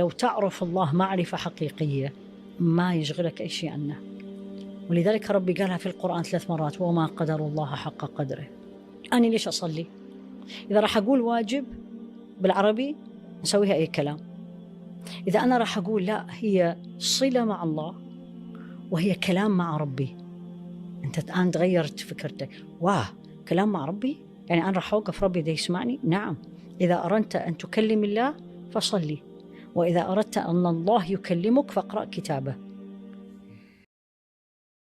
لو تعرف الله معرفة حقيقية ما يشغلك أي شيء عنه. ولذلك ربي قالها في القرآن 3 مرات: وما قدر الله حق قدره. أنا ليش أصلي؟ إذا راح أقول واجب بالعربي نسويها أي كلام. إذا أنا راح أقول لا، هي صلة مع الله وهي كلام مع ربي، أنت الآن تغيرت فكرتك. كلام مع ربي يعني أنا راح أوقف ربي ده يسمعني؟ نعم. إذا أردت أن تكلم الله فصلي، وإذا أردت أن الله يكلمك فاقرأ كتابه.